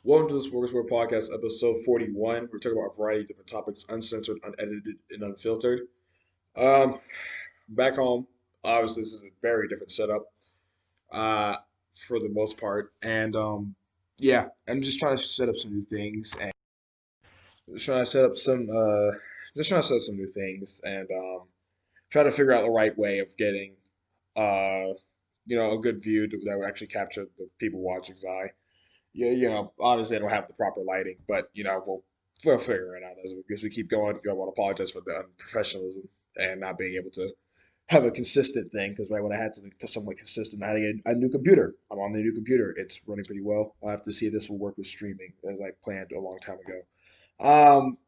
Welcome to the Smorgasbord Podcast, episode 41. We're talking about a variety of different topics, uncensored, unedited, and unfiltered. Um, Back home, obviously, this is a very different setup, uh, for the most part. Yeah, I'm just trying to set up some new things and just trying to set up some, just trying to set up some new things and try to figure out the right way of getting, uh, a good view that would actually capture the people watching's eye. Yeah, obviously I don't have the proper lighting, but we'll figure it out as we keep going. I want to apologize for the unprofessionalism and not being able to have a consistent thing because right when I had something somewhat consistent, I had to get a new computer. I'm on the new computer. It's running pretty well. I'll have to see if this will work with streaming as I planned a long time ago. Um,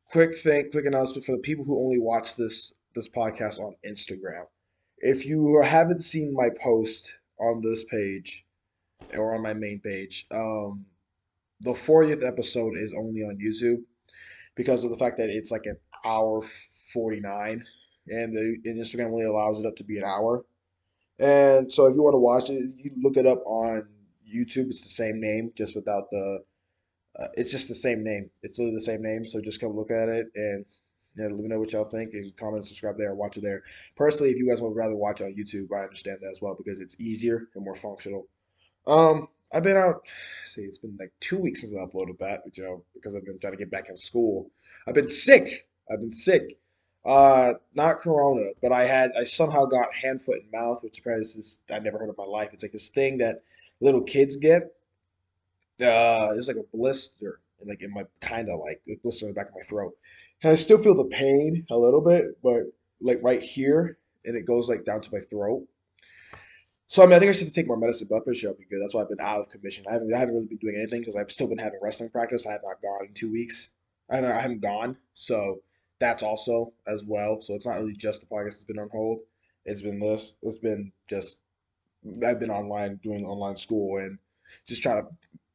quick announcement for the people who only watch this podcast on Instagram. If you haven't seen my post on this page or on my main page, the 40th episode is only on YouTube because of the fact that it's like an hour 49 and Instagram only allows it up to be an hour. And so if you want to watch it, you look it up on YouTube. It's the same name, just without it's just the same name. It's literally the same name. So just come look at it and let me know what y'all think and comment, subscribe there, watch it there. Personally, if you guys would rather watch on YouTube, I understand that as well because it's easier and more functional. I've been out. See, it's been like 2 weeks since I uploaded that, because I've been trying to get back in school. I've been sick. I've been sick. Not corona, but I somehow got hand, foot, and mouth, which apparently is I never heard of in my life. It's like this thing that little kids get. It's like a blister, and like in my kind of like a blister in the back of my throat. And I still feel the pain a little bit, but like right here, and it goes like down to my throat. So I mean, I think I should take more medicine, but I'm pretty sure I'll be good. That's why I've been out of commission. I haven't really been doing anything because I've still been having wrestling practice. I have not gone in 2 weeks. I haven't gone, so that's also as well. So it's not really just the podcast that's been on hold. It's been this. It's been just I've been online doing online school and just trying to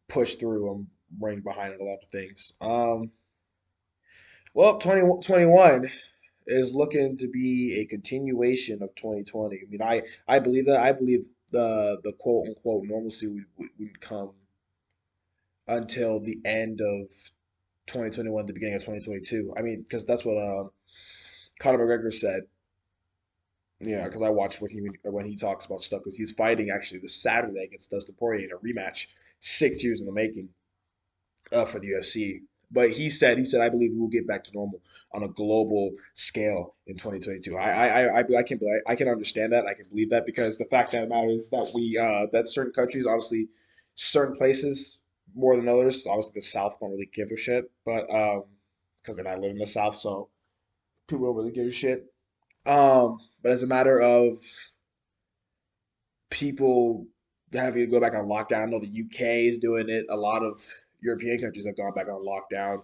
push through. I'm running behind in a lot of things. Well, 2021 is looking to be a continuation of 2020. I mean, I believe that. I believe the quote unquote normalcy would come until the end of 2021, the beginning of 2022. I mean, because that's what Conor McGregor said. Yeah, because I watched when he talks about stuff because he's fighting actually this Saturday against Dustin Poirier in a rematch, 6 years in the making, for the UFC. But he said I believe we will get back to normal on a global scale in 2022. I can understand that. I can believe that because the fact that matters is that that certain countries, obviously certain places more than others, obviously the South don't really give a shit, but because they're not living in the South, so people don't really give a shit. But as a matter of people having to go back on lockdown, I know the UK is doing it. A lot of European countries have gone back on lockdown.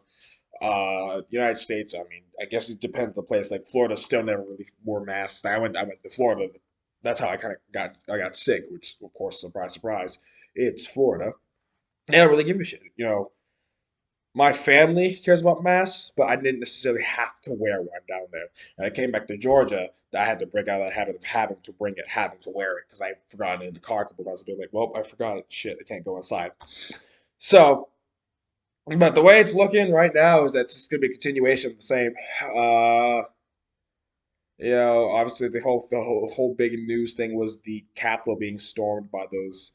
United States, I mean, I guess it depends on the place. Like Florida still never really wore masks. I went to Florida. That's how I got sick, which of course, surprise, surprise, it's Florida. They don't really give a shit. My family cares about masks, but I didn't necessarily have to wear one down there. And I came back to Georgia, I had to break out of that habit of having to bring it, having to wear it, because I forgot it in the car a couple times. I'd be like, well, I forgot it. Shit, I can't go inside. So, but the way it's looking right now is that it's just going to be a continuation of the same. Uh, obviously the whole big news thing was the Capitol being stormed by those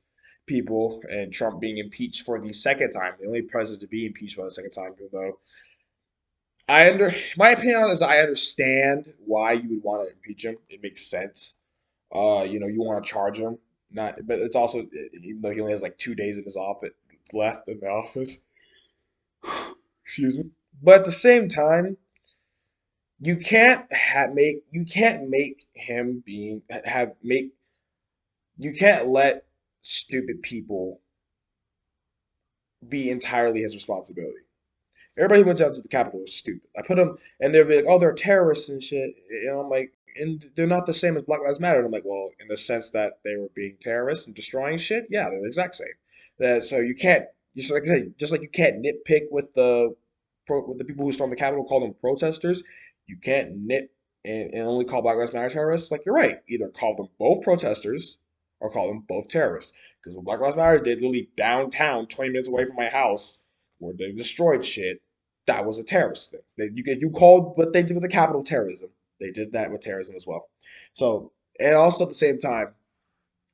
people and Trump being impeached for the second time, the only president to be impeached by the second time, even though my opinion on it is I understand why you would want to impeach him. It makes sense. You want to charge him, not, but it's also even though he only has like 2 days in his office left in the office. Excuse me. But at the same time, you can't make him being have make you can't let stupid people be entirely his responsibility. Everybody who went down to the Capitol was stupid. I put them, and they'll be like, "Oh, they're terrorists and shit." I'm like, and they're not the same as Black Lives Matter. And I'm like, well, in the sense that they were being terrorists and destroying shit, yeah, they're the exact same. So you can't, just like I say, just like you can't nitpick with the people who stormed the Capitol, call them protesters. You can't nit and only call Black Lives Matter terrorists. Like you're right, either call them both protesters or call them both terrorists. Because what Black Lives Matter did, literally downtown, 20 minutes away from my house, where they destroyed shit, that was a terrorist thing. You called what they did with the Capitol terrorism. They did that with terrorism as well. So, and also at the same time,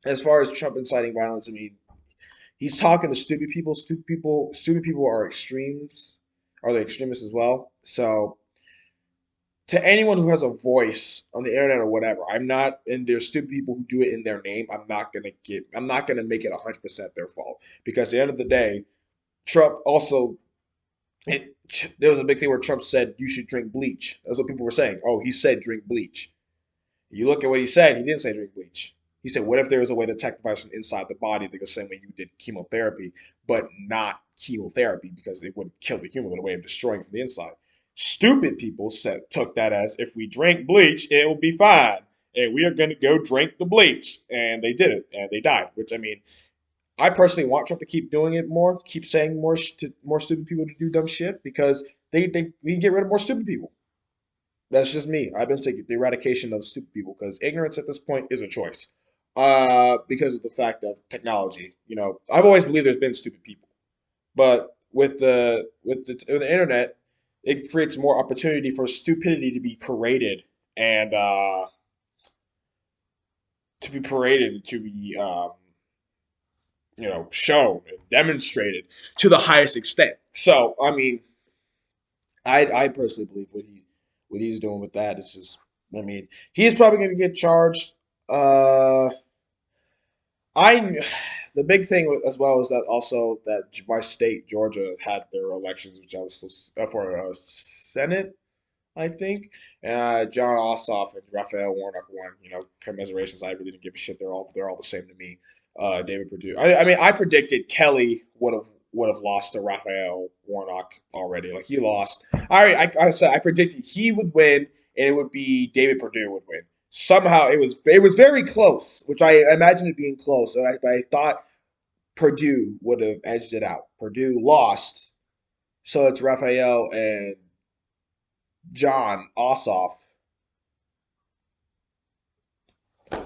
as far as Trump inciting violence, I mean, he's talking to stupid people. Stupid people are extremes. Are they extremists as well? So to anyone who has a voice on the internet or whatever, I'm not, and there's stupid people who do it in their name. I'm not gonna make it 100% their fault because at the end of the day, Trump also, it, there was a big thing where Trump said you should drink bleach. That's what people were saying. Oh, he said drink bleach. You look at what he said, he didn't say drink bleach. He said, what if there was a way to attack the virus from inside the body, like the same way you did chemotherapy, but not chemotherapy because it would kill the human, but a way of destroying from the inside. Stupid people took that as if we drink bleach, it will be fine. And we are going to go drink the bleach. And they did it, and they died. Which, I mean, I personally want Trump to keep doing it more, keep saying more to more stupid people to do dumb shit because we can get rid of more stupid people. That's just me. I've been saying the eradication of stupid people because ignorance at this point is a choice. Because of the fact of technology. You know, I've always believed there's been stupid people, but with the internet, it creates more opportunity for stupidity to be paraded and to be shown and demonstrated to the highest extent. So, I mean, I personally believe what he's doing with that is just. I mean, he's probably going to get charged. Uh, I the big thing as well is that also that my state Georgia had their elections, which I was for Senate, I think. John Ossoff and Raphael Warnock won. You know, commiserations. I really didn't give a shit. They're all the same to me. David Perdue. I mean, I predicted Kelly would have lost to Raphael Warnock already. Like he lost. I said I predicted he would win, and it would be David Perdue would win. Somehow it was very close, which I imagined it being close. And I thought Purdue would have edged it out. Purdue lost, so it's Raphael and John Ossoff.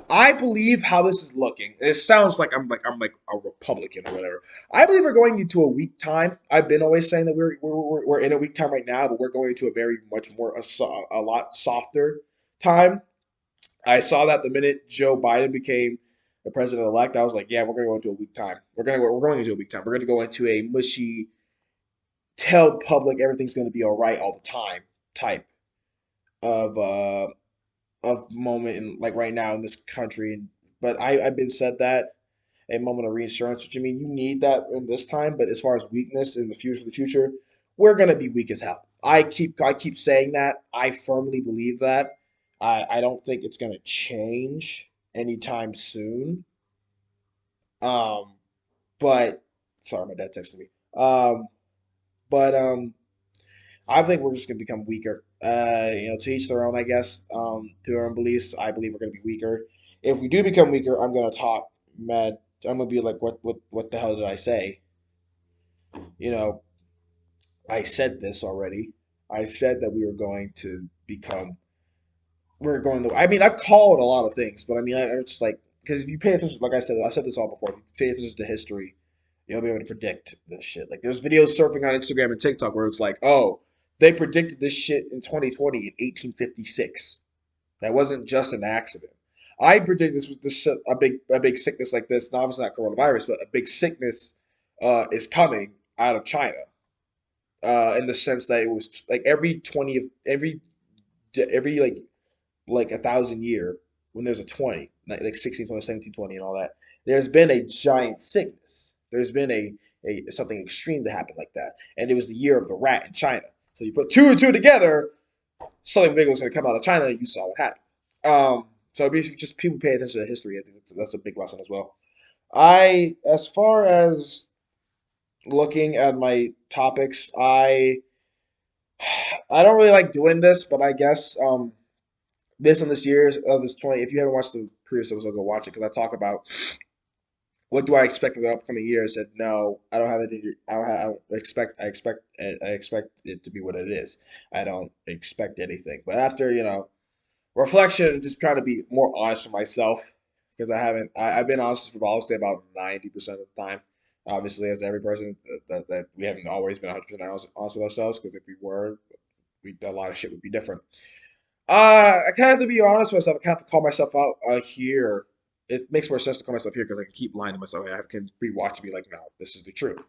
I believe how this is looking. It sounds like I'm like a Republican or whatever. I believe we're going into a weak time. I've been always saying that we're in a weak time right now, but we're going into a very much more a lot softer time. I saw that the minute Joe Biden became the president elect, I was like, yeah, we're going to go into a weak time. We're going into a weak time. We're going to go into a mushy, tell the public everything's going to be all right all the time type of moment in like right now in this country. But I've been said that a moment of reassurance, which I mean you need that in this time. But as far as weakness in the future, we're gonna be weak as hell. I keep saying that. I firmly believe that. I don't think it's gonna change anytime soon. Um, but sorry, my dad texted me. But I think we're just gonna become weaker. To each their own, I guess. To their own beliefs, I believe we're gonna be weaker. If we do become weaker, I'm gonna talk mad. I'm gonna be like, what the hell did I say? You know, I said this already. I said that we were going to become. We're going the. I mean, I've called a lot of things, but I mean, I'm just like because if you pay attention, like I said this all before. If you pay attention to history, you'll be able to predict this shit. Like there's videos surfing on Instagram and TikTok where it's like, oh, they predicted this shit in 2020 in 1856. That wasn't just an accident. I predicted this a big sickness like this. Not obviously not coronavirus, but a big sickness is coming out of China. In the sense that it was like every like 1,000 year when there's a 20, like 16, 20, 17, 20, and all that, there's been a giant sickness. There's been a something extreme to happen like that. And it was the year of the rat in China. So you put two and two together, something big was going to come out of China, and you saw what happened. So basically, just people pay attention to history. I think that's a big lesson as well. As far as looking at my topics, I don't really like doing this, but I guess based on this year's of this 20, if you haven't watched the previous episode, go watch it because I talk about what do I expect for the upcoming year. I said no, I don't have anything. I don't expect. I expect it to be what it is. I don't expect anything. But after reflection, just trying to be more honest with myself. because I haven't. I've been honest for I'll say about 90% of the time. Obviously, as every person, that we haven't always been 100% honest with ourselves. Because if we were, a lot of shit would be different. I kind of have to be honest with myself. I kind of have to call myself out here. It makes more sense to call myself here because I can keep lying to myself. I can rewatch and be like, no, this is the truth.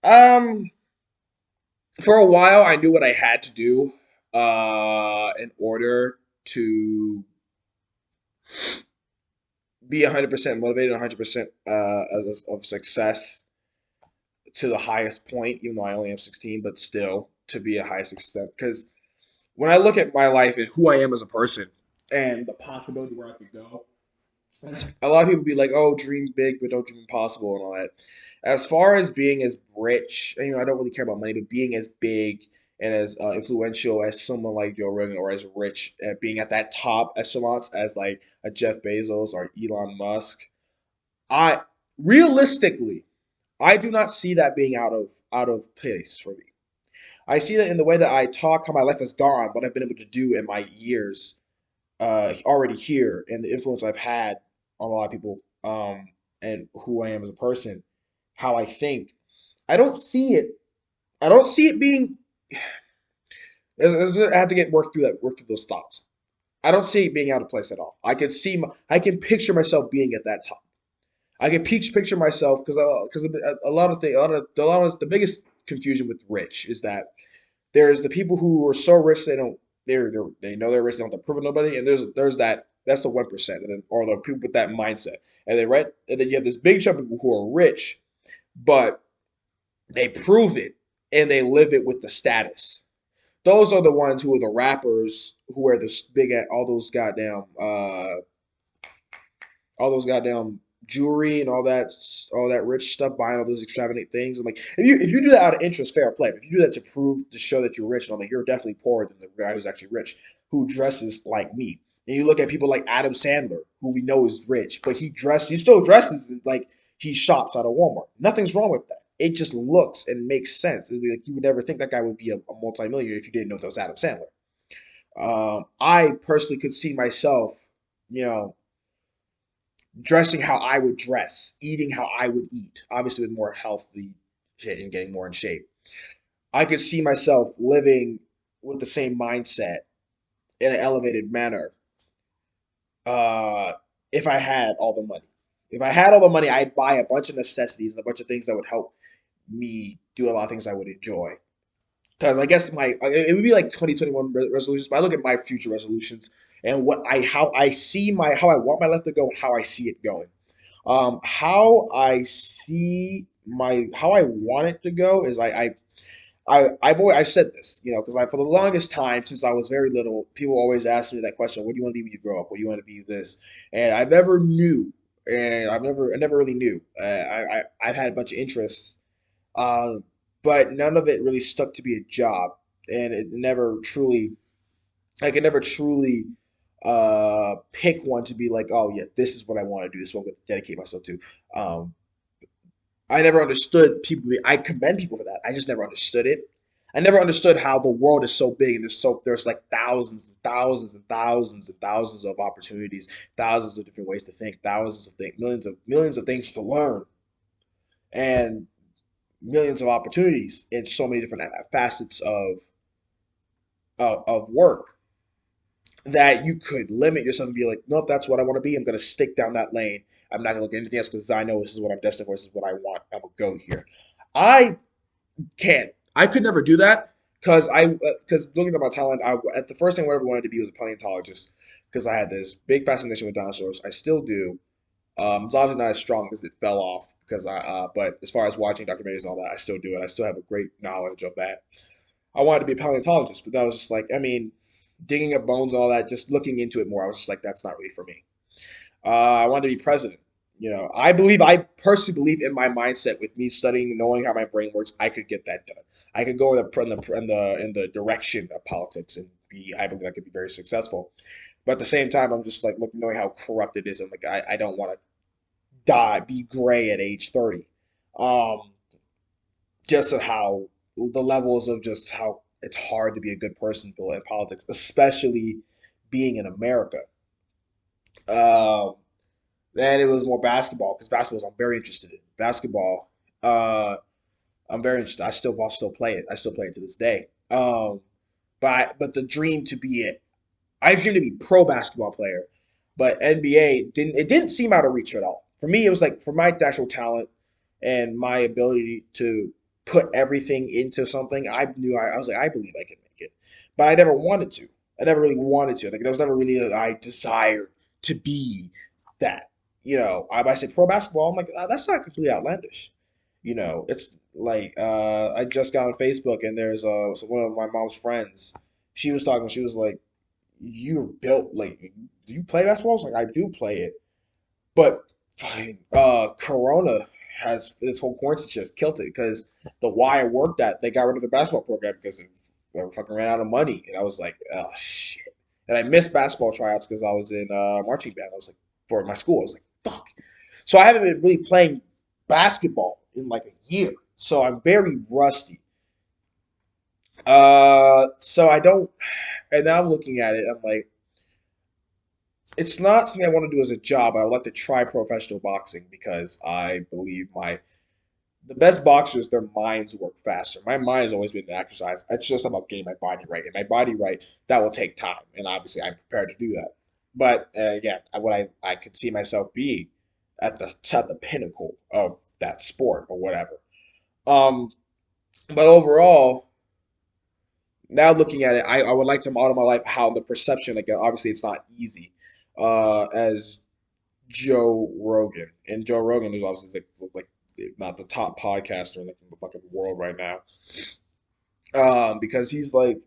Um, for a while, I knew what I had to do in order to be 100% motivated, 100% of success to the highest point, even though I only am 16, but still to be a highest extent. Because when I look at my life and who I am as a person and the possibility where I could go, a lot of people be like, "Oh, dream big, but don't dream impossible," and all that. As far as being as rich, and, I don't really care about money, but being as big and as influential as someone like Joe Rogan, or as rich, being at that top echelons as like a Jeff Bezos or Elon Musk, I realistically, I do not see that being out of place for me. I see that in the way that I talk, how my life has gone, what I've been able to do in my years already here, and the influence I've had on a lot of people, and who I am as a person, how I think. I don't see it. I don't see it being. I have to get work through those thoughts. I don't see it being out of place at all. I can picture myself being at that top. I can picture myself because a lot of things, the biggest confusion with rich is that there's the people who are so rich they don't they know they're rich, they don't have to prove it to nobody, and there's that's the 1%, and then, or the people with that mindset, and then you have this big chunk of people who are rich, but they prove it and they live it with the status. Those are the ones who are the rappers who wear this big at all those goddamn jewelry and all that rich stuff, buying all those extravagant things. I'm like, if you do that out of interest, fair play. But if you do that to show that you're rich, and I'm like, you're definitely poorer than the guy who's actually rich, who dresses like me. And you look at people like Adam Sandler, who we know is rich, but he still dresses like he shops out of Walmart. Nothing's wrong with that. It just looks and makes sense. It'd be like you would never think that guy would be a multimillionaire if you didn't know that was Adam Sandler. I personally could see myself, you know, dressing how I would dress, eating how I would eat, obviously with more healthy shit and getting more in shape. I could see myself living with the same mindset in an elevated manner uh, if I had all the money. If I had all the money, I'd buy a bunch of necessities and a bunch of things that would help me do a lot of things I would enjoy. Because I guess it would be like 2021 resolutions, but I look at my future resolutions and how I want my life to go and how I see it going. How I want it to go is I've said this, because for the longest time since I was very little, people always ask me that question: what do you want to be when you grow up? What do you want to be this? And I never really knew. I've had a bunch of interests, um, but none of it really stuck to be a job, and I could never truly pick one to be like, oh yeah, this is what I want to do. This is what I'm going to dedicate myself to. Um, I never understood people. I commend people for that. I just never understood it. I never understood how the world is so big, and there's like thousands and thousands and thousands and thousands of opportunities, thousands of different ways to think, thousands of things, millions of things to learn, and millions of opportunities in so many different facets of work, that you could limit yourself and be like, nope, that's what I want to be. I'm going to stick down that lane. I'm not going to look at anything else because I know this is what I'm destined for. This is what I want. I'm going to go here. I can't. I could never do that because looking at my talent, at the first thing I ever wanted to be was a paleontologist because I had this big fascination with dinosaurs. I still do. It's obviously not as strong because it fell off but as far as watching documentaries and all that, I still do it. I still have a great knowledge of that. I wanted to be a paleontologist, but that was just like, I mean, digging up bones and all that, just looking into it more, I was just like, that's not really for me. I wanted to be president. I personally believe in my mindset with me studying, knowing how my brain works, I could get that done. I could go in the direction of politics and I believe I could be very successful. But at the same time, I'm just like looking, knowing how corrupt it is, and like I don't want to be gray at age 30. Um, just at how the levels of just how it's hard to be a good person in politics, especially being in America. Um, Then it was more basketball because basketball I'm very interested in. Basketball, uh, I'm very interested. I'll still play it. I still play it to this day. But the dream to be it, I dream to be pro basketball player, but NBA didn't seem out of reach at all. For me, it was like for my actual talent and my ability to put everything into something. I was like I believe I can make it, but I never wanted to. I never really wanted to. Like there was never really I desired to be that. I said pro basketball. I'm like that's not completely outlandish. It's like I just got on Facebook and there's so one of my mom's friends. She was talking. She was like you're built like do you play basketball? I was like, I do play it. But fine, Corona has this whole quarantine shit has killed it because the Y I worked at, they got rid of the basketball program because they fucking ran out of money. And I was like, oh shit. And I missed basketball tryouts because I was in marching band. I was like, for my school. I was like, fuck. So I haven't been really playing basketball in like a year. So I'm very rusty. So I don't, and now I'm looking at it. I'm like, it's not something I want to do as a job. I would like to try professional boxing because I believe the best boxers, their minds work faster. My mind has always been to exercise. It's just about getting my body right. And my body right, that will take time. And obviously, I'm prepared to do that. But again, what I could see myself being at the pinnacle of that sport or whatever. Um, but overall, now looking at it, I would like to model my life how the perception, like obviously it's not easy, as Joe Rogan, and Joe Rogan is obviously like not the top podcaster in the fucking world right now. Because he's like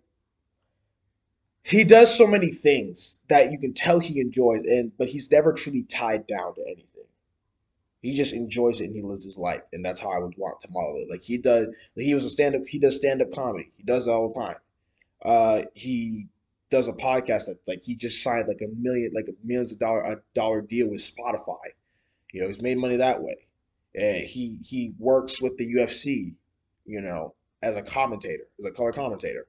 he does so many things that you can tell he enjoys, and but he's never truly tied down to anything. He just enjoys it and he lives his life, and that's how I would want to model it. Like he does, he was a stand up. He does stand up comedy. He does it all the time. He does a podcast that like he just signed like a millions of dollar deal with Spotify. He's made money that way. He works with the UFC, as a commentator, as a color commentator.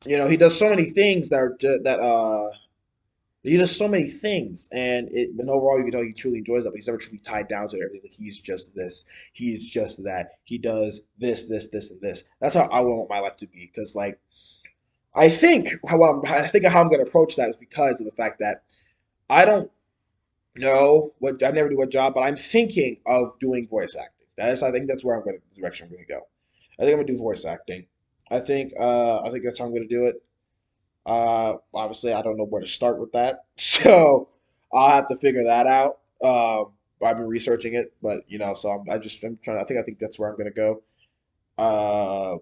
He does so many things that he does so many things, and overall you can tell he truly enjoys that, but he's never truly tied down to everything. Like he's just this, he's just that. He does this, and this. That's how I want my life to be. Because like I think how I'm going to approach that is because of the fact that I don't know what I never do a job, but I'm thinking of doing voice acting. I think that's where I'm going to the direction I'm going to go. I think I'm going to do voice acting. I think that's how I'm going to do it. Obviously, I don't know where to start with that, so I'll have to figure that out. I've been researching it, but so I'm trying. I think that's where I'm going to go. Uh,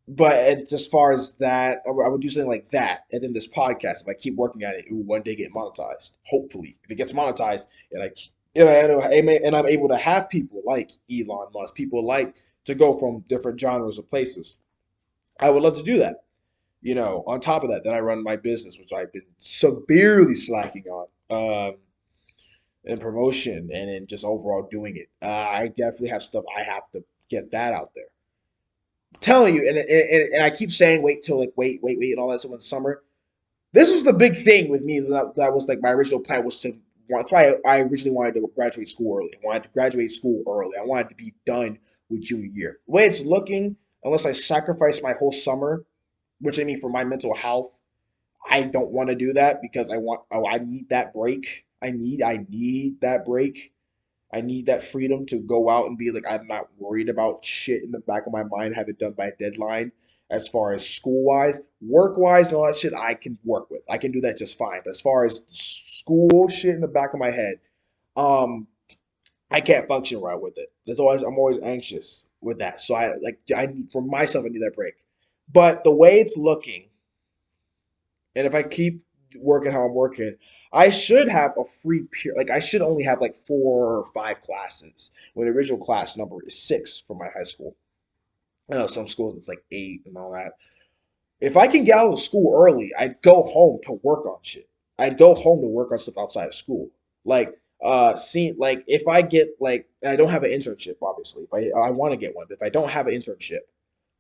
but as far as that, I would do something like that, and then this podcast. If I keep working at it, it will one day get monetized. Hopefully, if it gets monetized, and I, and I'm able to have people like Elon Musk, people like to go from different genres of places. I would love to do that. On top of that, then I run my business, which I've been severely slacking on, in promotion and in just overall doing it. I definitely have stuff I have to get that out there. I'm telling you, and I keep saying wait till like wait, and all that. So in summer, this was the big thing with me. That was like my original plan was to. That's why I originally wanted to graduate school early. I wanted to graduate school early. I wanted to be done with junior year. The way it's looking, unless I sacrifice my whole summer, which I mean for my mental health, I don't want to do that because I need that break. I need that break. I need that freedom to go out and be like I'm not worried about shit in the back of my mind, have it done by a deadline. As far as school wise, work wise, and all that shit, I can work with. I can do that just fine. But as far as school shit in the back of my head, um, I can't function right with it. I'm always anxious with that. So I need for myself I need that break. But the way it's looking, and if I keep working how I'm working, I should have a free period. Like I should only have like 4 or 5 classes when the original class number is 6 for my high school. I know some schools it's like 8 and all that. If I can get out of school early, I'd go home to work on shit. I'd go home to work on stuff outside of school. Like see like if I get like I don't have an internship obviously. If I want to get one, but if I don't have an internship,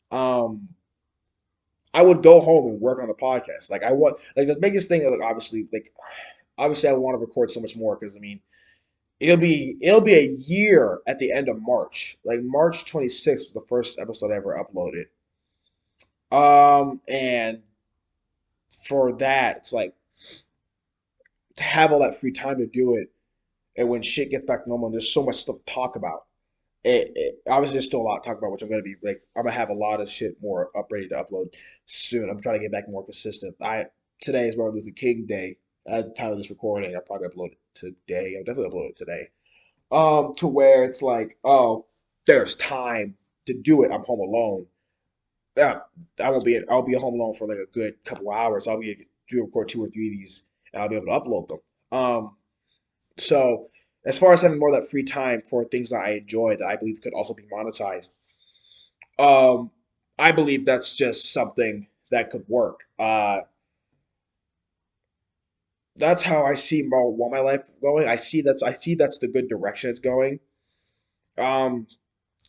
um I would go home and work on the podcast. Like I want like the biggest thing like obviously like obviously I want to record so much more because I mean it'll be a year at the end of March. Like March 26th was the first episode I ever uploaded. And for that, it's like to have all that free time to do it, and when shit gets back to normal, and there's so much stuff to talk about. Obviously there's still a lot to talk about, which I'm gonna be like I'm gonna have a lot of shit more up ready to upload soon. I'm trying to get back more consistent. I Today is Martin Luther King Day. At the time of this recording, I'll probably upload it today. I'll definitely upload it today. To where it's like, oh, there's time to do it. I'm home alone. Yeah, I'll be home alone for like a good couple hours. I'll be do record two or three of these, and I'll be able to upload them. So as far as having more of that free time for things that I enjoy that I believe could also be monetized, um, I believe that's just something that could work. That's how I see want my life going. I see that's the good direction it's going. Um,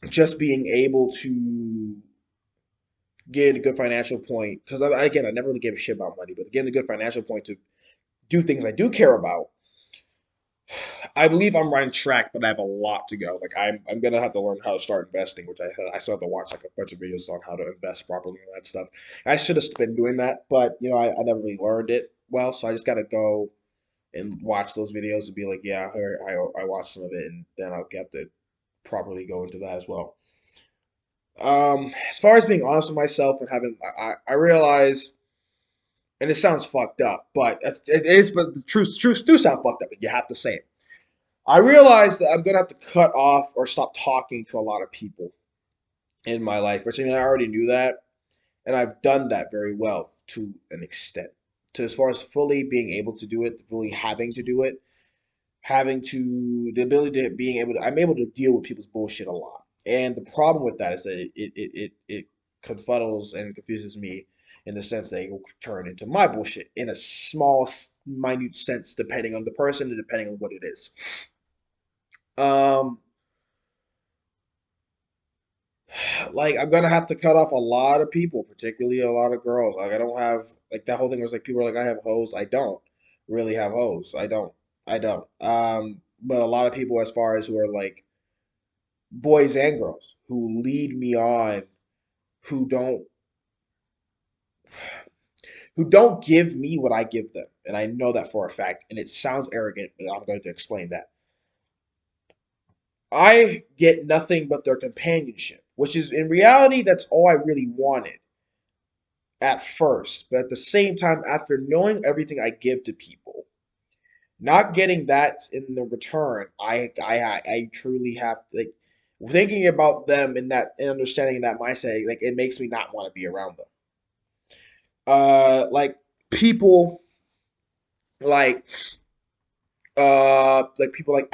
just being able to get a good financial point because again I never really gave a shit about money, but getting a good financial point to do things I do care about. I believe I'm right on track, but I have a lot to go. Like I'm gonna have to learn how to start investing, which I still have to watch like a bunch of videos on how to invest properly and that stuff. I should have been doing that, but you know I never really learned it well, so I just gotta go and watch those videos and be like, yeah, I watched some of it, and then I'll get to properly go into that as well. As far as being honest with myself and having, I realize, and it sounds fucked up, but it is, but the truth do sound fucked up, and you have to say it. I realize that I'm gonna have to cut off or stop talking to a lot of people in my life, which I mean I already knew that, and I've done that very well to an extent. To as far as fully being able to do it, fully having to do it, having to the ability to being able to I'm able to deal with people's bullshit a lot. And the problem with that is that it confuddles and confuses me in the sense that it will turn into my bullshit in a small, minute sense, depending on the person and depending on what it is. Um, like I'm gonna have to cut off a lot of people, particularly a lot of girls. Like I don't have like that whole thing was like people are like I have hoes. I don't really have hoes. I don't. I don't. But a lot of people as far as who are like boys and girls who lead me on, who don't who don't give me what I give them. And I know that for a fact, and it sounds arrogant, but I'm going to explain that. I get nothing but their companionship, which is in reality that's all I really wanted at first. But at the same time, after knowing everything I give to people, not getting that in the return, I truly have to, like thinking about them in that and understanding that mindset, like it makes me not want to be around them. Like people like like people like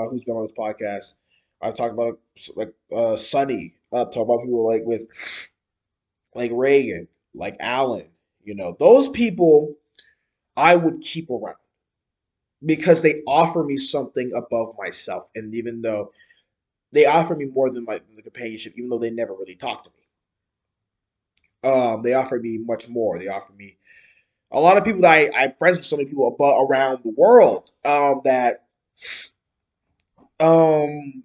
who's been on this podcast. I've talked about like Sonny. Talk about people like with like Reagan, like Allen. You know, those people I would keep around because they offer me something above myself, and even though they offer me more than the companionship, even though they never really talk to me. They offer me much more. They offer me a lot of people that I'm friends with so many people around the world that um,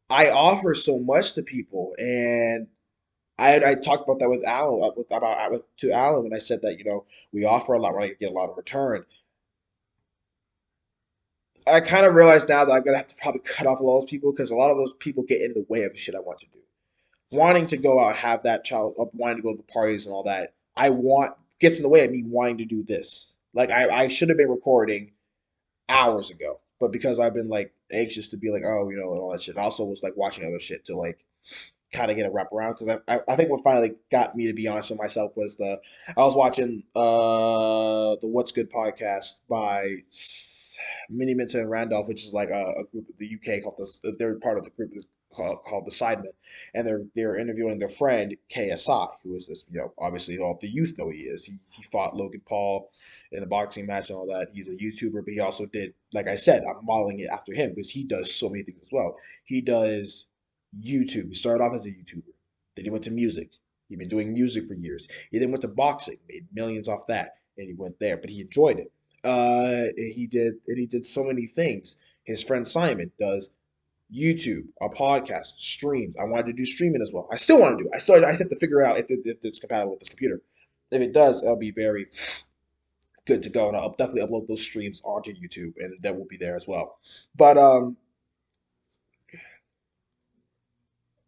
I offer so much to people, and I talked about that with Alan to Alan when I said that we offer a lot, we're gonna get a lot in return. I kind of realize now that I'm gonna have to probably cut off a lot of those people because a lot of those people get in the way of the shit I want to do. Wanting to go out, have that child, wanting to go to the parties and all that, I want gets in the way of me wanting to do this. Like I should have been recording hours ago. But because I've been like anxious to be like, oh, and all that shit. I also was like watching other shit to like kind of get a wrap around because I think what finally got me to be honest with myself was I was watching the What's Good podcast by Minnie Minton and Randolph, which is like a group of the UK called they're part of the group called the Sidemen, and they're interviewing their friend KSI, who is this obviously all the youth know he is. He fought Logan Paul in a boxing match and all that. He's a YouTuber, but he also did, like I said, I'm modeling it after him because he does so many things as well. He does YouTube. He started off as a YouTuber. Then he went to music. He'd been doing music for years. He then went to boxing, made millions off that, and he went there, but he enjoyed it. He did so many things. His friend Simon does YouTube, a podcast, streams. I wanted to do streaming as well. I still want to do it. I have to figure out if it's compatible with this computer. If it does, it'll be very good to go, and I'll definitely upload those streams onto YouTube, and that will be there as well. But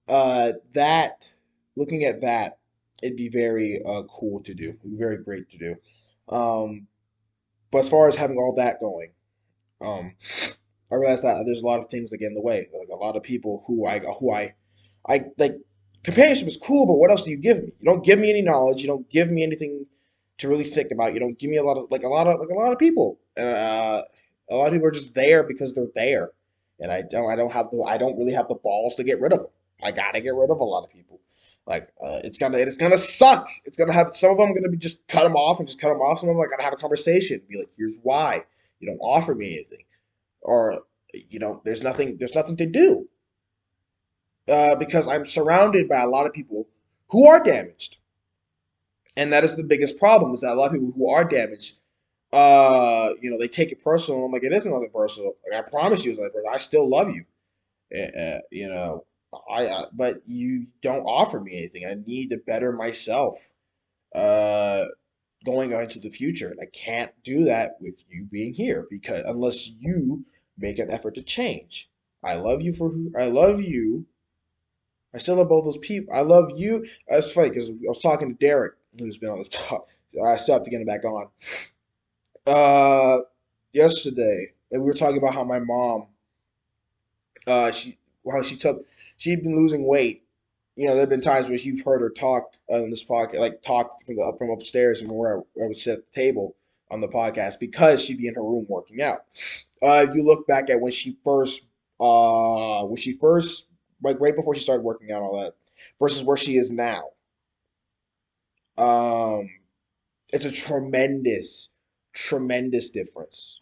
that looking at that, it'd be very cool to do. It'd be very great to do. Um, but as far as having all that going, um, I realized that there's a lot of things that get in the way. Like a lot of people I like. Companionship is cool, but what else do you give me? You don't give me any knowledge. You don't give me anything to really think about. You don't give me a lot of a lot of people, and a lot of people are just there because they're there, and I don't really have the balls to get rid of them. I gotta get rid of a lot of people. Like it's gonna suck. It's gonna have some of them gonna be just cut them off and just cut them off. Some of them I gotta have a conversation. Be like, here's why you don't offer me anything, or there's nothing to do because I'm surrounded by a lot of people who are damaged, and that is the biggest problem. Is that a lot of people who are damaged, they take it personal. I'm like, it isn't nothing personal. Like I promise you, it's like I still love you. You know, but you don't offer me anything. I need to better myself. Uh, Going on into the future, and I can't do that with you being here because unless you make an effort to change. I love you for who I love you. I still love both those people. I love you. It's funny because I was talking to Derek, who's been on this talk. I still have to get him back on. Uh, Yesterday, and we were talking about how my mom, she how she'd been losing weight. There have been times where you've heard her talk on this podcast, like talk from upstairs from where I would sit at the table on the podcast because she'd be in her room working out. If you look back at when she first, like right before she started working out, all that, versus where she is now, um, it's a tremendous, tremendous difference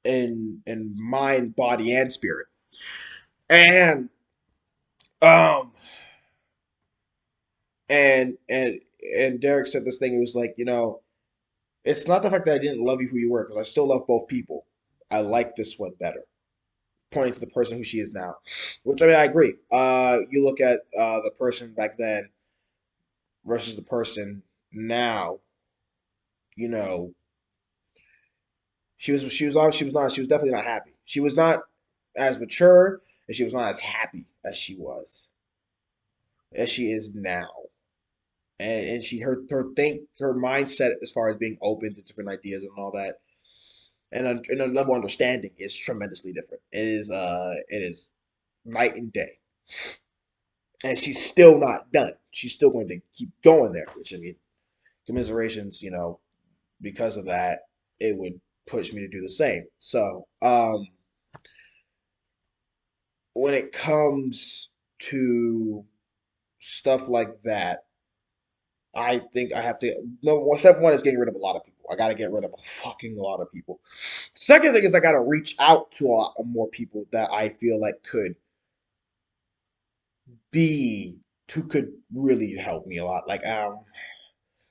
in mind, body, and spirit. And um, and Derek said this thing. It was like, it's not the fact that I didn't love you who you were, because I still love both people. I like this one better, pointing to the person who she is now. Which, I mean, I agree. You look at the person back then versus the person now. You know, she was definitely not happy. She was not as mature, and she was not as happy as she is now. And she her mindset as far as being open to different ideas and all that, and a level of understanding is tremendously different. It is night and day, and she's still not done. She's still going to keep going there, which, I mean, commiserations. Because of that, it would push me to do the same. So, when it comes to stuff like that, I think I have to. No, step one is getting rid of a lot of people. I got to get rid of a fucking lot of people. Second thing is I got to reach out to a lot more people that I feel like be who could really help me a lot. Like, I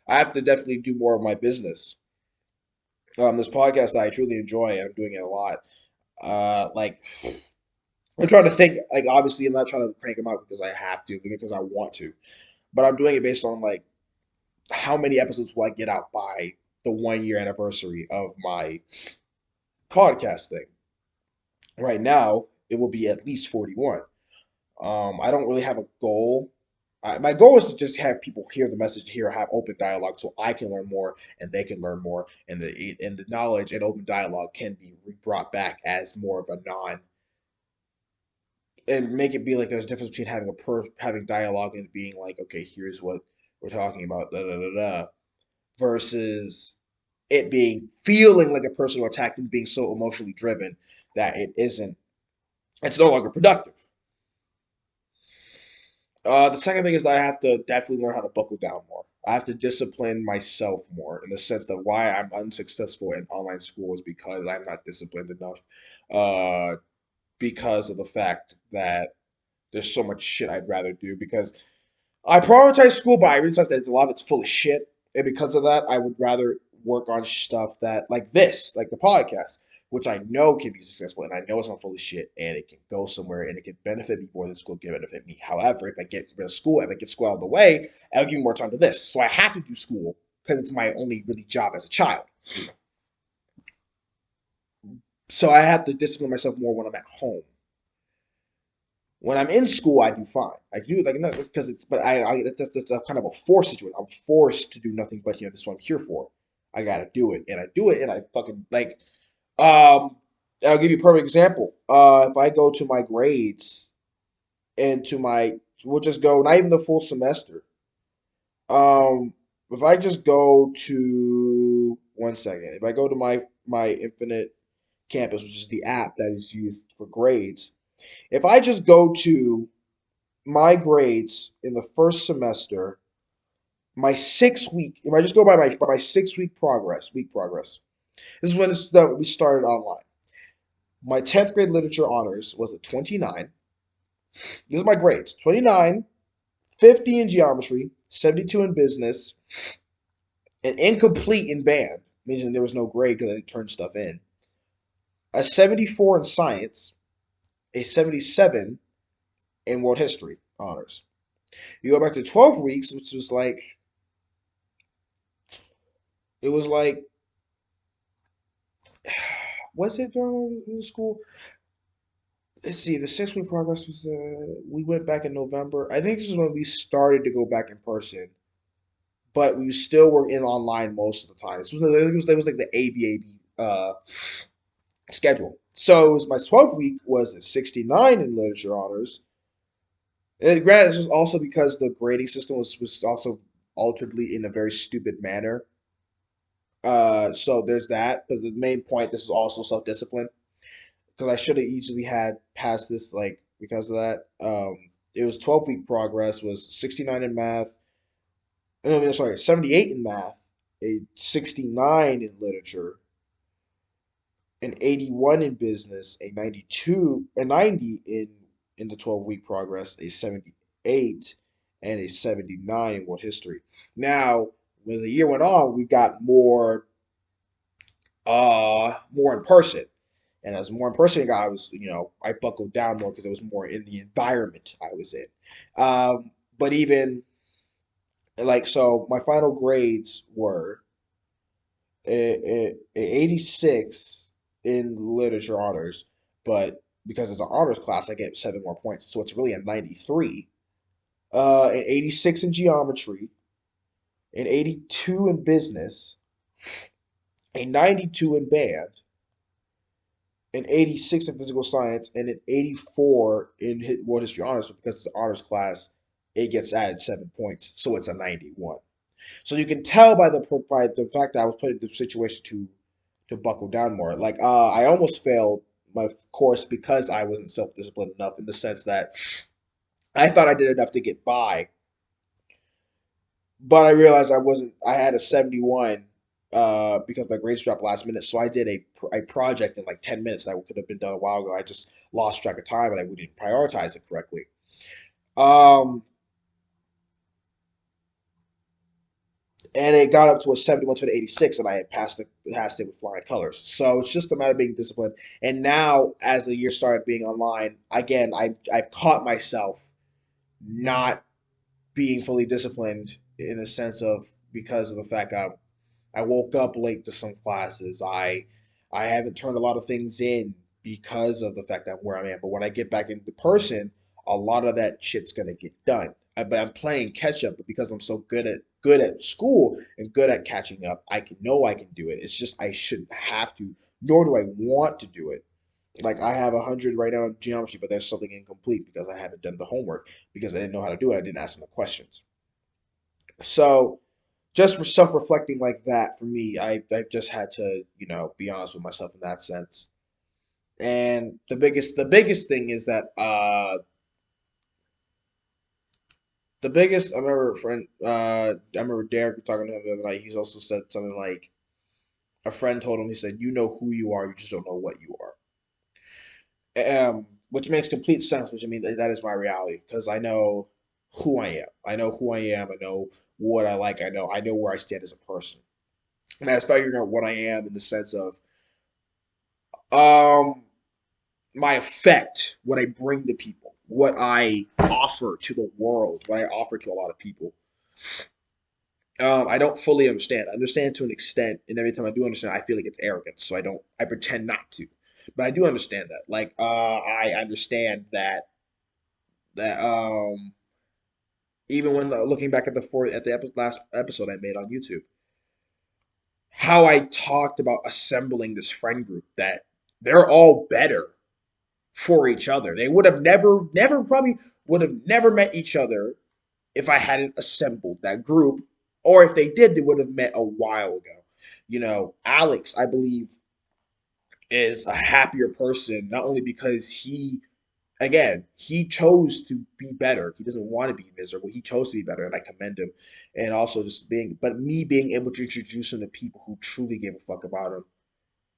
have to definitely do more of my business. This podcast that I truly enjoy, I'm doing it a lot. Like, I'm trying to think. Like, obviously, I'm not trying to crank them out because I have to, because I want to. But I'm doing it based on, like, how many episodes will I get out by the 1 year anniversary of my podcast thing. Right now, it will be at least 41. I don't really have a goal. My goal is to just have people hear the message here, have open dialogue, so I can learn more and they can learn more, and the knowledge and open dialogue can be brought back as more of a non, and make it be like there's a difference between having dialogue and being like, okay, here's what we're talking about, da da da da, versus it being feeling like a personal attack and being so emotionally driven that it's no longer productive. The second thing is that I have to definitely learn how to buckle down more. I have to discipline myself more, in the sense that why I'm unsuccessful in online school is because I'm not disciplined enough. Uh, because of the fact that there's so much shit I'd rather do. Because I prioritize school, but I realize that a lot of it's full of shit, and because of that, I would rather work on stuff that like this, like the podcast, which I know can be successful, and I know it's not full of shit, and it can go somewhere, and it can benefit me more than school can benefit me. However, if I get rid of school, if I get school out of the way, I'll give me more time to this. So I have to do school because it's my only really job as a child. So I have to discipline myself more when I'm at home. When I'm in school, I do fine. I do like not because it's, but that's a kind of a forced situation. I'm forced to do nothing but this is what I'm here for. I gotta do it, and I do it, and I fucking like. Um, I'll give you a perfect example. If I go to my grades and to my, we'll just go not even the full semester. If I just go to one second, if I go to my Infinite Campus, which is the app that is used for grades, if I just go to my grades in the first semester, my 6 week, if I just go by my 6 week week progress, this is when we started online. My 10th grade literature honors was a 29. These are my grades: 29, 50 in geometry, 72 in business, an incomplete in band, meaning there was no grade because I didn't turn stuff in, a 74 in science, a 77 in world history honors. You go back to 12 weeks, which was like, it was like, was it during school? Let's see, the 6 week progress was, we went back in November. I think this is when we started to go back in person, but we still were in online most of the time. It was like the ABAB schedule. So it was my 12th week was a 69 in literature honors. And granted, this was also because the grading system was also alteredly in a very stupid manner. So there's that. But the main point, this is also self-discipline because I should have easily had passed this like because of that. It was 12-week progress was 69 in math. No, sorry, 78 in math, a 69 in literature, an 81 in business, a 92, a 90 in the 12-week progress, a 78, and a 79 in world history. Now, as the year went on, we got more in person. And as more in person I was, I buckled down more because it was more in the environment I was in. But even like so my final grades were a 86 in literature honors, but because it's an honors class, I get 7 more points. So it's really a 93. An 86 in geometry, an 82 in business, a 92 in band, an 86 in physical science, and an 84 in world history honors. But because it's an honors class, it gets added 7 points. So it's a 91. So you can tell by the fact that I was put in the situation to buckle down more. Like I almost failed my course because I wasn't self-disciplined enough in the sense that I thought I did enough to get by, but I realized I wasn't. I had a 71 because my grades dropped last minute, so I did a project in like 10 minutes that could have been done a while ago. I just lost track of time and I didn't prioritize it correctly. Um, and it got up to a 71 to an 86, and I had passed it with flying colors. So it's just a matter of being disciplined. And now, as the year started being online, again, I've caught myself not being fully disciplined in a sense of because of the fact I woke up late to some classes. I haven't turned a lot of things in because of the fact that I'm where I am. But when I get back into person, a lot of that shit's gonna get done. But I'm playing catch up. But because I'm so good at school and good at catching up, I can do it. It's just I shouldn't have to, nor do I want to do it. Like I have 100 right now in geometry, but there's something incomplete because I haven't done the homework because I didn't know how to do it. I didn't ask them the questions. So just for self-reflecting like that for me, I've just had to, be honest with myself in that sense. And the biggest thing is that the biggest I remember a friend I remember Derek talking to him the other night. He's also said something like a friend told him, he said, "You know who you are, you just don't know what you are." Which makes complete sense. Which I mean that is my reality because I know. who I am. I know who I am. I know what I like. I know where I stand as a person. And I start figuring out what I am in the sense of um my effect, what I bring to people, what I offer to the world, what I offer to a lot of people. I don't fully understand. I understand to an extent, and every time I do understand, I feel like it's arrogance. So I don't. I pretend not to, but I do understand that. Like, I understand that even when looking back at the last episode I made on YouTube, how I talked about assembling this friend group that they're all better for each other. They would have never probably would have never met each other if I hadn't assembled that group, or if they did, they would have met a while ago. Alex, I believe, is a happier person, not only because he chose to be better. He doesn't want to be miserable. He chose to be better, and I commend him. And also but me being able to introduce him to people who truly gave a fuck about him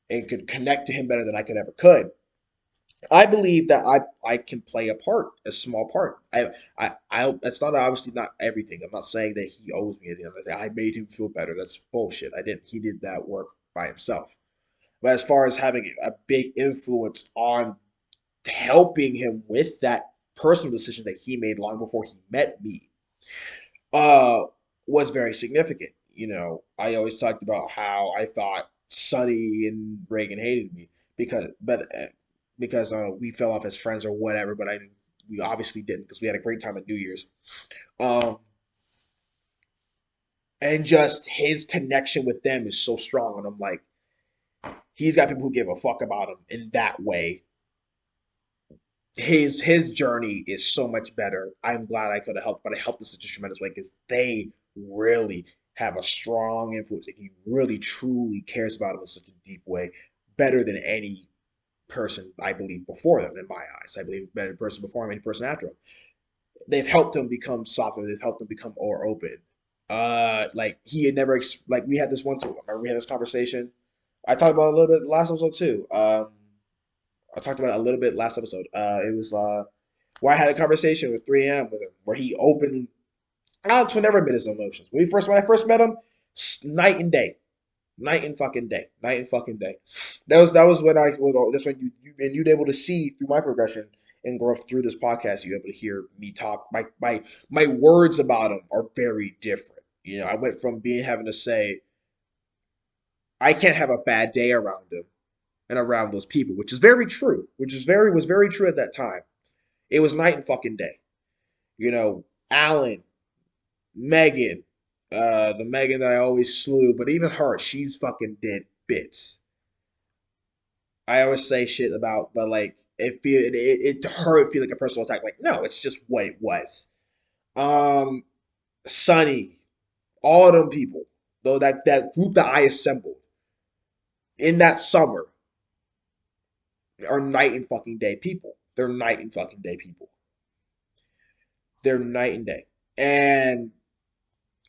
and could connect to him better than I could ever could. I believe that I can play a part, a small part. That's not obviously not everything. I'm not saying that he owes me anything. I made him feel better. That's bullshit. I didn't. He did that work by himself. But as far as having a big influence on helping him with that personal decision that he made long before he met me, uh, was very significant. I always talked about how I thought Sonny and Reagan hated me because we fell off as friends or whatever, but we obviously didn't because we had a great time at New Year's. Um, and just his connection with them is so strong, and I'm like, he's got people who give a fuck about him in that way. His journey is so much better. I'm glad I could have helped, but I helped in such a tremendous way because they really have a strong influence, and he really truly cares about him in such a deep way, better than any person I believe before them in my eyes. I believe better person before him, any person after him. They've helped him become softer. They've helped him become more open. Like he had never like we had this one. Remember we had this conversation. I talked about it a little bit last episode too. I talked about it a little bit last episode. It was where I had a conversation with 3M with him, where he opened. Alex would never admit his emotions. When I first met him, night and day, night and fucking day, night and fucking day. That was when that's when you'd able to see through my progression and growth through this podcast. You able to hear me talk. My words about him are very different. I went from being having to say I can't have a bad day around him and around those people, which is very true. Which is very was very true at that time. It was night and fucking day. Alan, Megan, the Megan that I always slew, but even her, she's fucking did bits. I always say shit about, but like it to her it feel like a personal attack. Like no, it's just what it was. Um, Sunny, all of them people, though that group that I assembled in that summer are night and fucking day people. They're night and fucking day people. They're night and day. And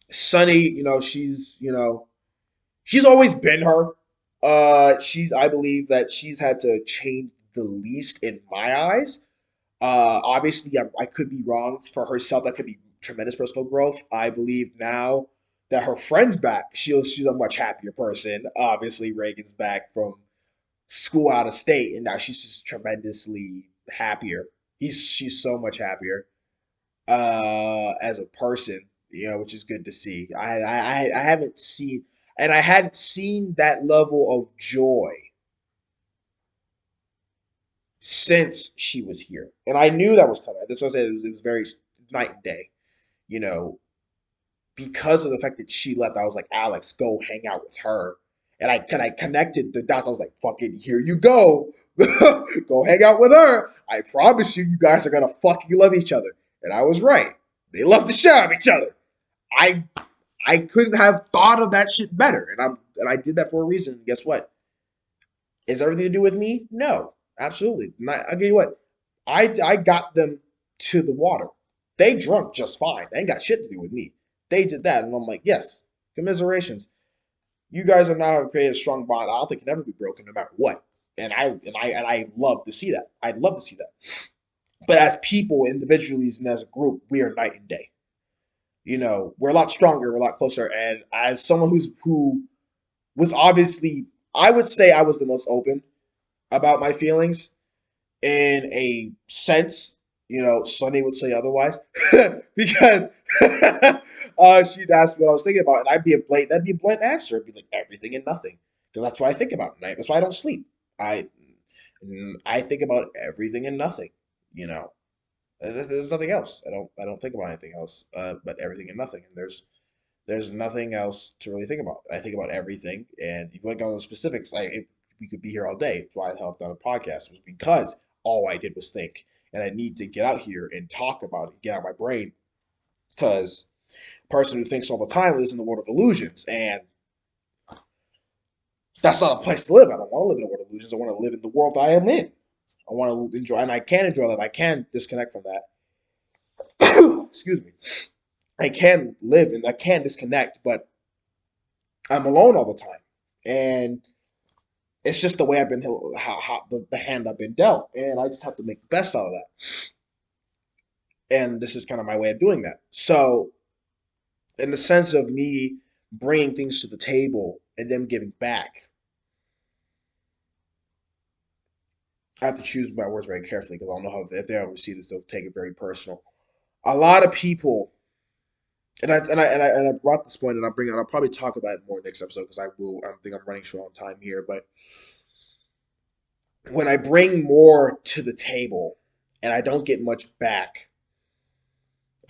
Sunny, she's always been her. I believe that she's had to change the least in my eyes. Obviously, I could be wrong for herself. That could be tremendous personal growth. I believe now that her friend's back, she's a much happier person. Obviously, Reagan's back from school out of state, and now she's just tremendously happier. She's so much happier as a person, which is good to see. I haven't seen, and I hadn't seen that level of joy since she was here, and I knew that was coming. That's what I said. It was very night and day, you know, because of the fact that she left. I was like, Alex, go hang out with her. And I connected the dots. I was like, fucking, here you go. Go hang out with her. I promise you, you guys are gonna fucking love each other. And I was right. They love the shit out of each other. I I couldn't have thought of that shit better. And I did that for a reason. Guess what? Is everything to do with me? No, absolutely. I'll tell you what. I got them to the water. They drunk just fine. They ain't got shit to do with me. They did that, and I'm like, yes, commiserations. You guys have now created a strong bond. I don't think it can ever be broken, no matter what. And I love to see that. I'd love to see that. But as people, individually, and as a group, we are night and day. We're a lot stronger, we're a lot closer. And as someone who was obviously, I would say I was the most open about my feelings in a sense. Sunny would say otherwise because she'd ask me what I was thinking about, and that'd be a blunt answer. It'd be like everything and nothing, because that's what I think about at night. That's why I don't sleep. I I think about everything and nothing. You know, there's nothing else. I don't think about anything else, but everything and nothing. And there's nothing else to really think about. I think about everything, and if you want to go into specifics, we could be here all day. That's why I have done a podcast, was because all I did was think, and I need to get out here and talk about it, get out my brain, because a person who thinks all the time lives in the world of illusions, and that's not a place to live. I don't want to live in a world of illusions. I want to live in the world I am in. I want to enjoy, and I can enjoy that. I can disconnect from that. Excuse me. I can live and I can disconnect, but I'm alone all the time, and it's just the way I've been, how the hand I've been dealt, and I just have to make the best out of that. And this is kind of my way of doing that. So, in the sense of me bringing things to the table and them giving back, I have to choose my words very carefully because I don't know how, if they ever see this, they'll take it very personal. A lot of people, and I brought this point, and I'll probably talk about it more next episode because I think I'm running short on time here, but when I bring more to the table and I don't get much back,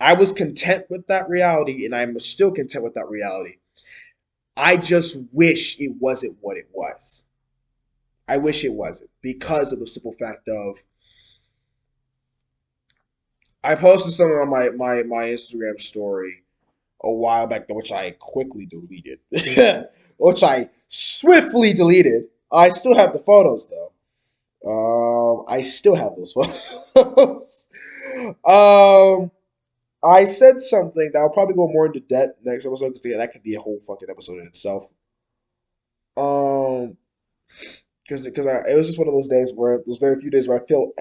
I was content with that reality, and I'm still content with that reality. I just wish it wasn't what it was. I wish it wasn't, because of the simple fact of, I posted something on my Instagram story a while back, which I quickly deleted, which I swiftly deleted. I still have the photos though. I still have those photos. um, I said something that I'll probably go more into depth next episode because that could be a whole fucking episode in itself. Um, because it was just one of those days where there's very few days where I felt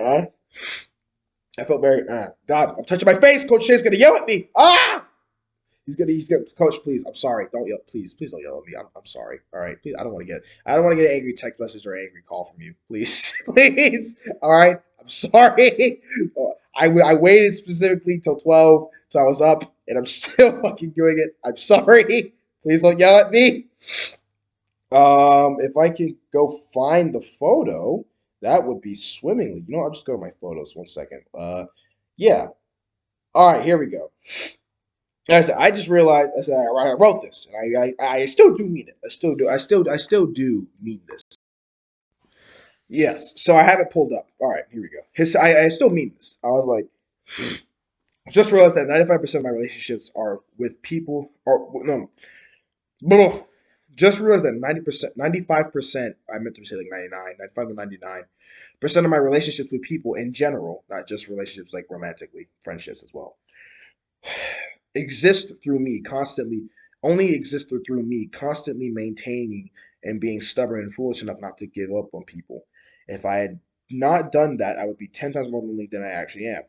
very God, I'm touching my face. Coach Shay's gonna yell at me. He's gonna Coach, please. I'm sorry. Don't yell, please don't yell at me. I'm sorry. All right, please. I don't want to get an angry text message or an angry call from you. Please, please. All right. I'm sorry. I waited specifically till 12, so I was up, and I'm still fucking doing it. I'm sorry. Please don't yell at me. If I can go find the photo, that would be swimmingly. I'll just go to my photos 1 second. Yeah. All right, here we go. I said, I just realized. I said, I wrote this, and I still do mean it. I still do mean this. Yes. So I have it pulled up. All right, here we go. I still mean this. I was like, just realized that 95% of my relationships are with people, or no, blah, just realized that 90%, 95%, I meant to say like 99, 95 to 99% of my relationships with people in general, not just relationships like romantically, friendships as well, exist through me constantly, only exist through me constantly maintaining and being stubborn and foolish enough not to give up on people. If I had not done that, I would be 10 times more lonely than I actually am,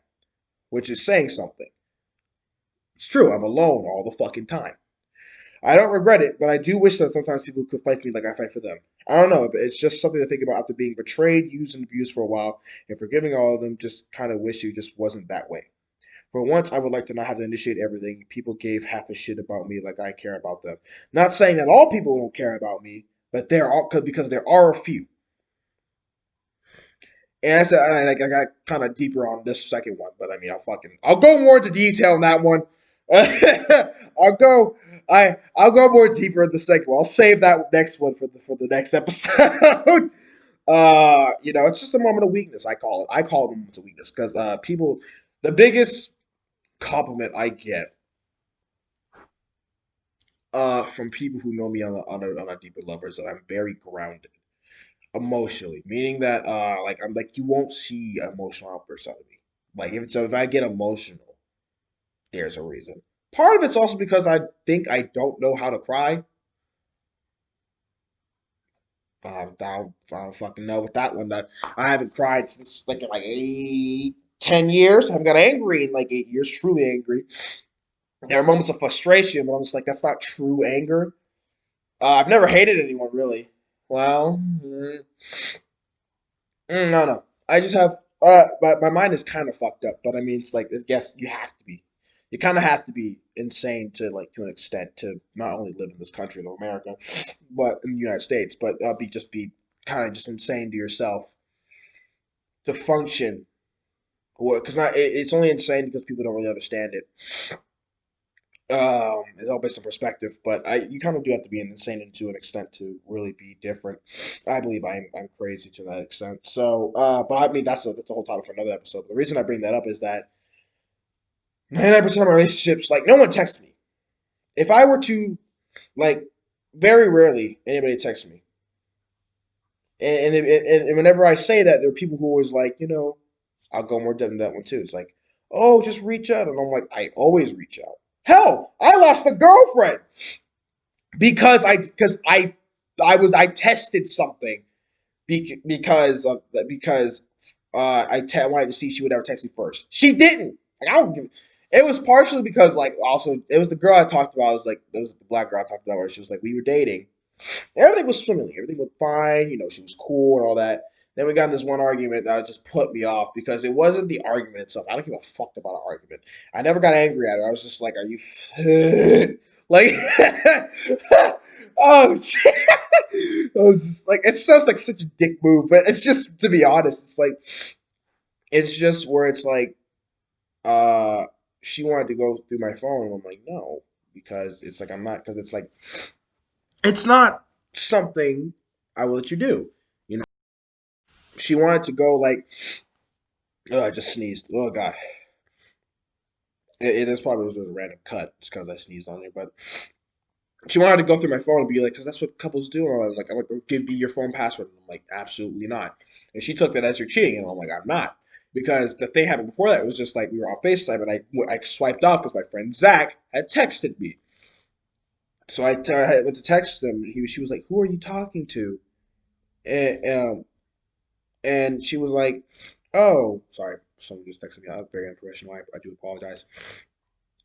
which is saying something. It's true, I'm alone all the fucking time. I don't regret it, but I do wish that sometimes people could fight me like I fight for them. I don't know, but it's just something to think about after being betrayed, used, and abused for a while, and forgiving all of them. Just kind of wish you just wasn't that way. For once, I would like to not have to initiate everything. People gave half a shit about me like I care about them. Not saying that all people don't care about me, but because there are a few. And I got kind of deeper on this second one, but I mean, I'll go more into detail on that one. I'll go I'll go more deeper in the second one. I'll save that next one for the next episode. It's just a moment of weakness. I call it. I call it moments of weakness because people, the biggest compliment I get from people who know me on a deeper level is that I'm very grounded emotionally, meaning that like I'm like, you won't see emotional outbursts out of me. Like if I get emotional, there's a reason. Part of it's also because I think I don't know how to cry. I don't fucking know with that one. That I haven't cried since like 8. 10 years. I haven't got angry in like 8 years, truly angry. There are moments of frustration, but I'm just like, that's not true anger. I've never hated anyone really. Well, no, no. I just have my mind is kind of fucked up, but I mean, it's like I guess you have to be. You kind of have to be insane to like to an extent to not only live in this country, in America, but in the United States, but be kind of just insane to yourself to function. Because not it's only insane because people don't really understand it. It's all based on perspective, but you kind of do have to be insane to an extent to really be different. I believe I'm crazy to that extent. So, but I mean that's a whole topic for another episode. But the reason I bring that up is that 99% of my relationships, like no one texts me. If I were to like, very rarely anybody texts me, and whenever I say that, there are people who always like, I'll go more deep than that one too. It's like, oh, just reach out, and I'm like, I always reach out. Hell, I lost a girlfriend because I tested something because I wanted to see if she would ever text me first. She didn't. Like I don't give. It was partially because like also it was the girl I talked about. It was like it was the black girl I talked about where she was like we were dating. Everything was swimmingly. Everything was fine. She was cool and all that. Then we got in this one argument that just put me off because it wasn't the argument itself. I don't give a fuck about an argument. I never got angry at her. I was just like, "Are you like?" Oh shit! I was just like, it sounds like such a dick move, but it's just to be honest, it's like it's just where it's like, uh, she wanted to go through my phone, and I'm like, no, because it's like I'm not because it's like it's not something I will let you do. You know, she wanted to go like, oh, I just sneezed. Oh god, it probably was a random cut just because I sneezed on it. But she wanted to go through my phone and be like, because that's what couples do. And I'm like, give me your phone password. And I'm like, absolutely not. And she took that as you're cheating, and I'm like, I'm not. Because the thing happened before that, it was just like we were on FaceTime, and I swiped off because my friend Zach had texted me. So I went to text him. She was like, "Who are you talking to?" And she was like, "Oh, sorry, someone just texted me. I'm very unprofessional. I do apologize."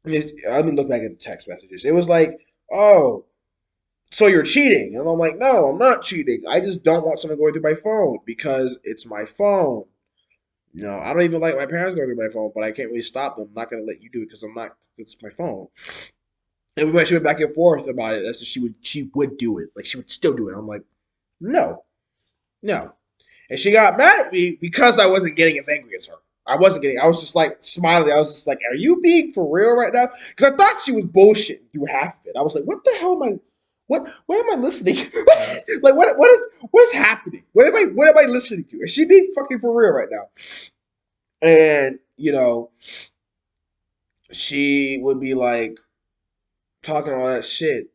Let me look back at the text messages. It was like, "Oh, so you're cheating?" And I'm like, "No, I'm not cheating. I just don't want someone going through my phone because it's my phone. I don't even like my parents going through my phone, but I can't really stop them. I'm not gonna let you do it because I'm not. It's my phone." And she went back and forth about it. As if she would do it, like she would still do it. I'm like, no, no. And she got mad at me because I wasn't getting as angry as her. I wasn't getting. I was just like smiling. I was just like, "Are you being for real right now?" Because I thought she was bullshitting through half of it. I was like, "What the hell am I? What am I listening? Like what is happening? What am I listening to? Is she being fucking for real right now?" And she would be like talking all that shit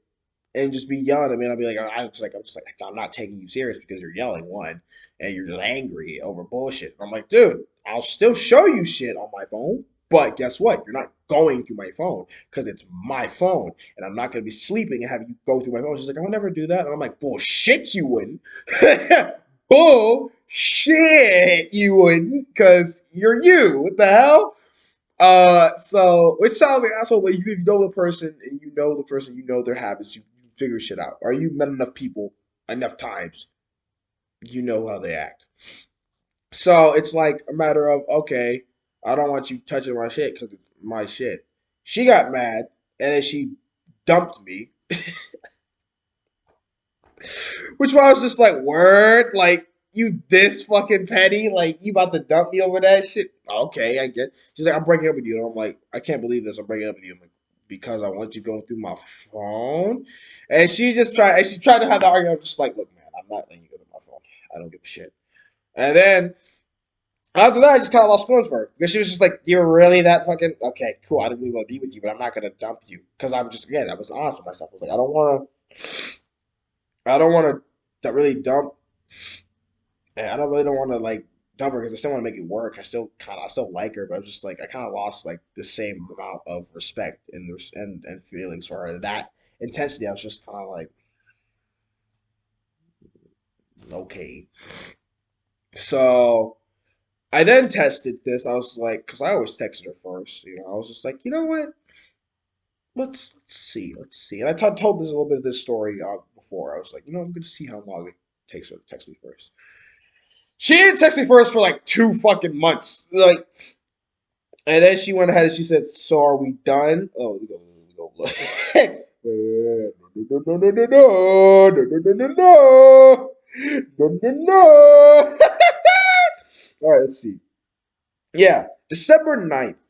and just be yelling at me. And I'd be like, I'm not taking you serious because you're yelling one, and you're just angry over bullshit. And I'm like, dude, I'll still show you shit on my phone, but guess what? You're not going through my phone because it's my phone, and I'm not gonna be sleeping and have you go through my phone. She's like, I would never do that, and I'm like, bullshit, you wouldn't. Bullshit, you wouldn't, because you're you. What the hell? So which sounds like an asshole, but you know the person and you know their habits, you figure shit out. Or you met enough people enough times, you know how they act. So it's like a matter of okay, I don't want you touching my shit because it's my shit. She got mad and then she dumped me, which I was just like, word, like you this fucking petty, like you about to dump me over that shit. Okay, I get. She's like, I'm breaking up with you, and I'm like, I can't believe this. I'm breaking up with you. I'm like, because I want you going through my phone, and she tried to have the argument. I'm just like, look, man, I'm not letting you go through my phone. I don't give a shit. And then after that, I just kind of lost feelings for her because she was just like, "You're really that fucking okay? Cool. I didn't really want to be with you, but I'm not gonna dump you because I'm just again, I was honest with myself. I was like, I don't want to really dump. And I don't really don't want to like dump her because I still want to make it work. I still like her, but I was just like I kind of lost like the same amount of respect and feelings for her. That intensity, I was just kind of like okay. So I then tested this. I was like, because I always texted her first. I was just like, you know what? Let's see. And I told this a little bit of this story before. I was like, I'm gonna see how long it takes her to text me first. She didn't text me first for like 2 fucking months. And then she went ahead and she said, "So are we done?" Oh, we go look. No, no, no, no, no, no, no, no, no, no, no, no, no. All right, let's see. Yeah, December 9th.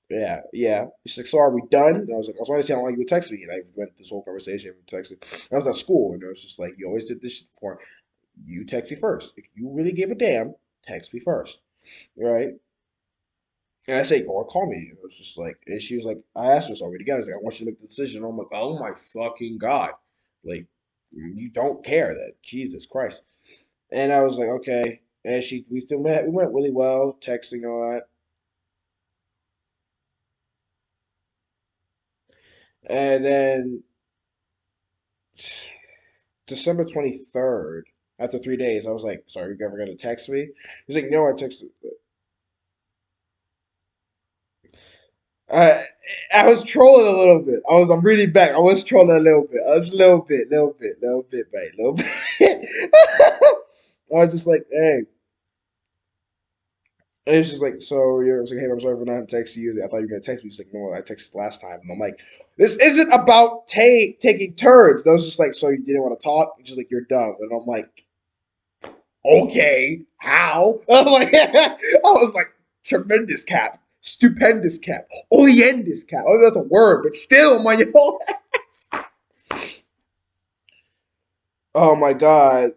Yeah, yeah. She's like, "So are we done?" And I was like, "I was wanting to see how long you would text me." And I went this whole conversation. We texted. I was at school, and I was just like, "You always did this shit before. You text me first. If you really gave a damn, text me first, right?" And I say, or call me. It was just like, and she was like, I asked her, so are we together? I was like, I want you to make the decision. I'm like, oh my fucking God. Like, you don't care that. Jesus Christ. And I was like, okay. And we still met. We went really well, texting and all that. And then December 23rd, after 3 days, I was like, so are you ever going to text me? He's like, no, I texted. I I was trolling a little bit. I'm reading back. I was trolling a little bit. I was a little bit, mate, little bit. I was just like, hey. And it's just like, so I was like, hey, I'm sorry for not texting you. I thought you were gonna text me. He's like, no, I texted last time. And I'm like, this isn't about taking turns. And I was just like, so you didn't want to talk? He's just like, you're dumb. And I'm like, okay, how? I'm like, I was like, tremendous cap, stupendous cap, oyendous cap. Oh, that's a word, but still, my yo. Oh my god.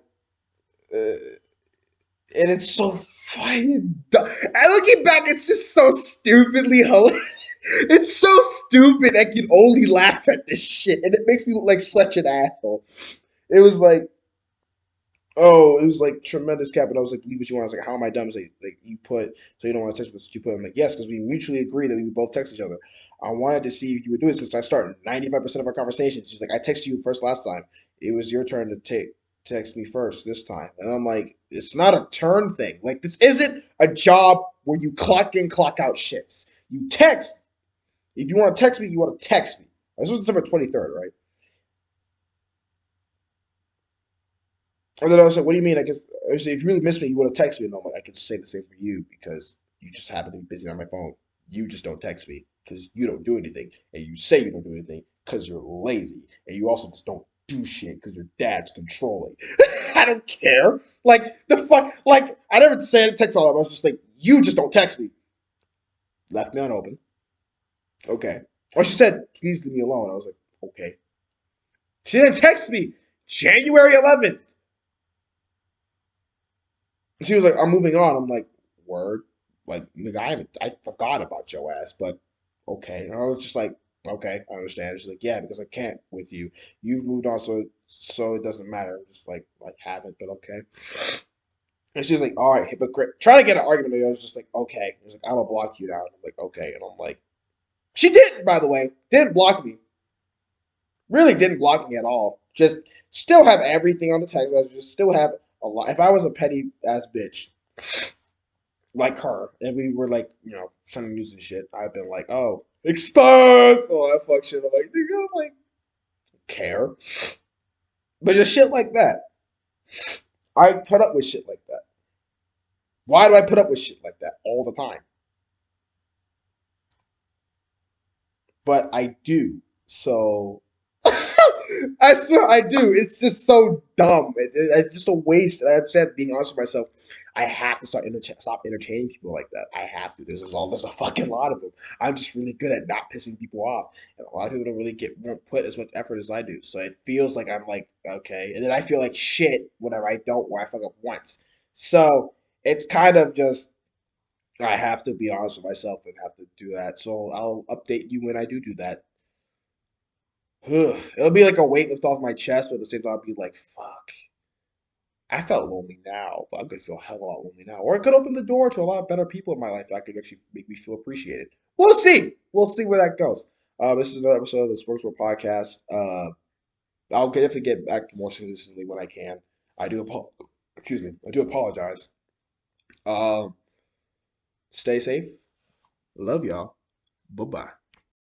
And it's so fucking dumb. And looking back, it's just so stupidly hilarious. It's so stupid. I can only laugh at this shit, and it makes me look like such an asshole. It was like, oh, it was like tremendous cap, and I was like, leave what you want. I was like, how am I dumb? It's like you put, so you don't want to text what you put. I'm like, yes, because we mutually agree that we would both text each other. I wanted to see if you would do it since I start 95% of our conversations. She's like, I texted you first last time. It was your turn to text me first this time. And I'm like, it's not a turn thing. Like, this isn't a job where you clock in, clock out shifts. You text. If you want to text me, you want to text me. This was December 23rd, right? And then I was like, what do you mean? I said, if you really miss me, you would have texted me. And I'm like, I could say the same for you because you just happen to be busy on my phone. You just don't text me because you don't do anything. And you say you don't do anything because you're lazy. And you also just don't do shit because your dad's controlling. I don't care. Like, the fuck? Like, I never said text all that. I was just like, you just don't text me. Left me unopened. Okay. Or she said, please leave me alone. I was like, okay. She didn't text me. January 11th. She was like, I'm moving on. I'm like, word. Like, nigga, I forgot about your ass, but okay. And I was just like, okay, I understand. She's like, yeah, because I can't with you. You've moved on, so it doesn't matter. I'm just like, haven't, but okay. And she was like, all right, hypocrite. Trying to get an argument. I was just like, okay. He was like, I'm gonna block you now. I'm like, okay. And I'm like, she didn't, by the way. Didn't block me. Really didn't block me at all. Just still have everything on the text messages. Still have a lot. If I was a petty ass bitch, like her, and we were like, sending news and shit, I've been like, oh, exposed, all that fuck shit. I'm like, nigga, I'm like, care, but just shit like that. I put up with shit like that. Why do I put up with shit like that all the time? But I do. So I swear I do. It's just so dumb. It's just a waste. And I said, being honest with myself, I have to stop entertaining people like that. I have to. There's a fucking lot of them. I'm just really good at not pissing people off, and a lot of people don't really won't put as much effort as I do. So it feels like I'm like okay, and then I feel like shit whenever I don't, or I fuck up once. So it's kind of just I have to be honest with myself and have to do that. So I'll update you when I do that. It'll be like a weight lift off my chest, but at the same time, I'll be like, fuck. I felt lonely now, but I'm gonna feel a hell of a lot lonely now. Or it could open the door to a lot of better people in my life that could actually make me feel appreciated. We'll see. We'll see where that goes. This is another episode of the Smorgasbord Podcast. I'll definitely get back more consistently when I can. I do excuse me. I do apologize. Um, Stay safe. Love y'all. Bye bye.